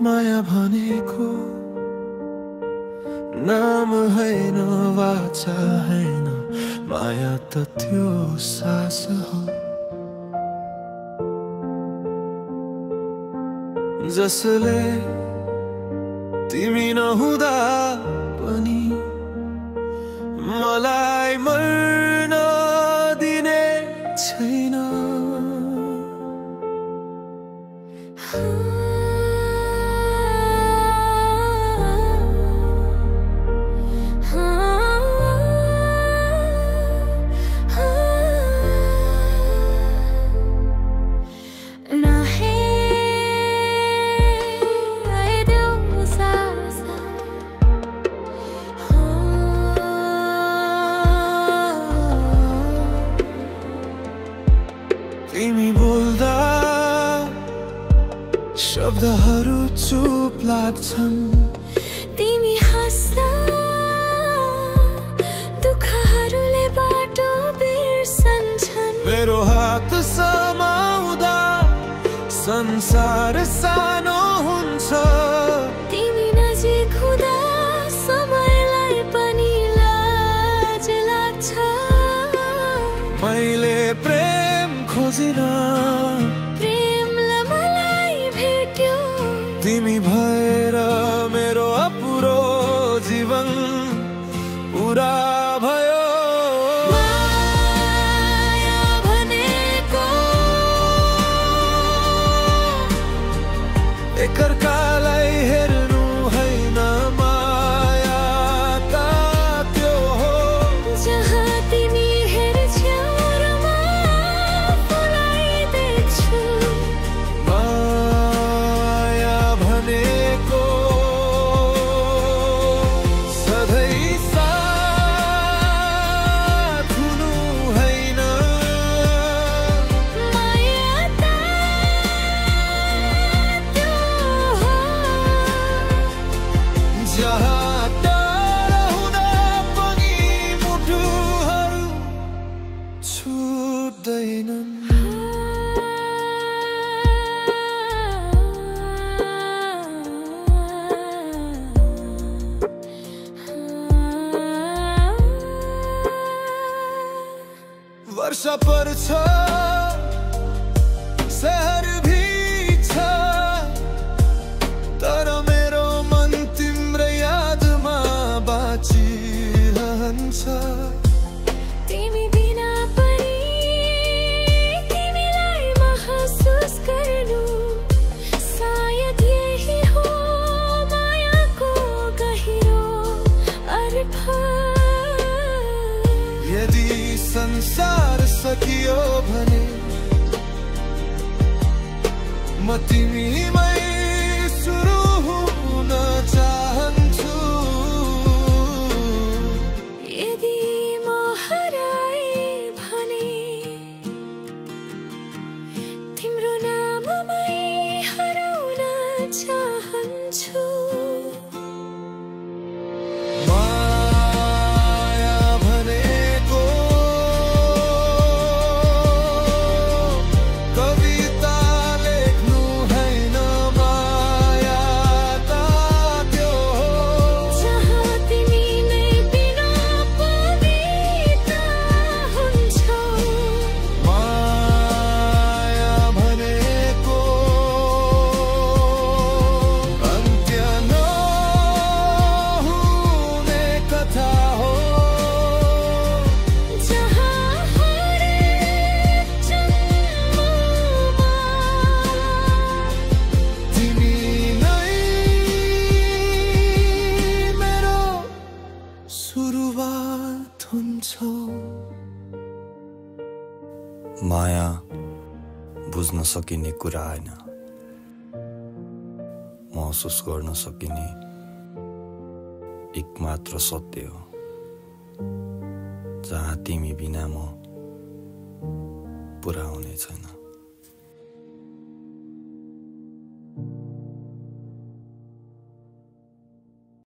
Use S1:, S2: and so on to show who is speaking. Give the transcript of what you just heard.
S1: माया भनेको नाम हैन वाचा हैन माया त त्यो सास हो जसले तिमी नहुँदा पनि मलाई मर्न दिने छैन तिमी बोल्दा शब्दहरू चुप लाग्छन्
S2: तिमी हाँस्दा दुःखहरूले बाटो बिर्सन्छन्
S1: मेरो हात समाउँदा संसार सानो हुन्छ
S2: तिमी नजिक हुँदा समयलाई पनि लाज लाग्छ
S1: मैले प्रेम खोजिन
S2: प्रेमलाई मलाई भेट्यो
S1: तिमी भएर मेरो अपुरो जीवन पुरा भयो
S2: माया भनेको
S1: एकअर्कालाई हेर्नु हैन माया त त्यो हो
S2: जहाँ तिमी हेर्छौ र म आफूलाई देख्छु
S1: माया भनेको सधैँ साथ हुनु हैन
S2: माया त त्यो हो
S1: जहाँ टाढा हुँदा पनि मुटुहरू छुट्दैनन् वर्षा पर्छ शहर भिज्छ तर मेरो मन तिम्रो यादमा बाँचिरहन्छ
S2: तिमी बिना पनि तिमीलाई महसुस गर्नु सायद यही हो मायाको गहिरो अर्थ
S1: यदि संसार सकियो भने म तिमीमै सुरु हुन चाहन्छु
S2: यदि म हराए भने तिम्रो नाममै हराउन चाहन्छु
S1: माया भनेको कविता लेख्नु हैन माया त त्यो हो
S2: जहाँ तिमी नै बिना पवित्र हुन्छौ
S1: माया भनेको अन्त्य नहुने कथा हो
S2: जहाँ हरेक जन्ममा
S1: तिमी नै मेरो सुरुवात हुन्छौ
S3: माया बुझ्न सकिने कुरा हैन महसुस गर्न सकिने एकमात्र सत्य हो जहाँ तिमी बिना म पुरा हुने छैन।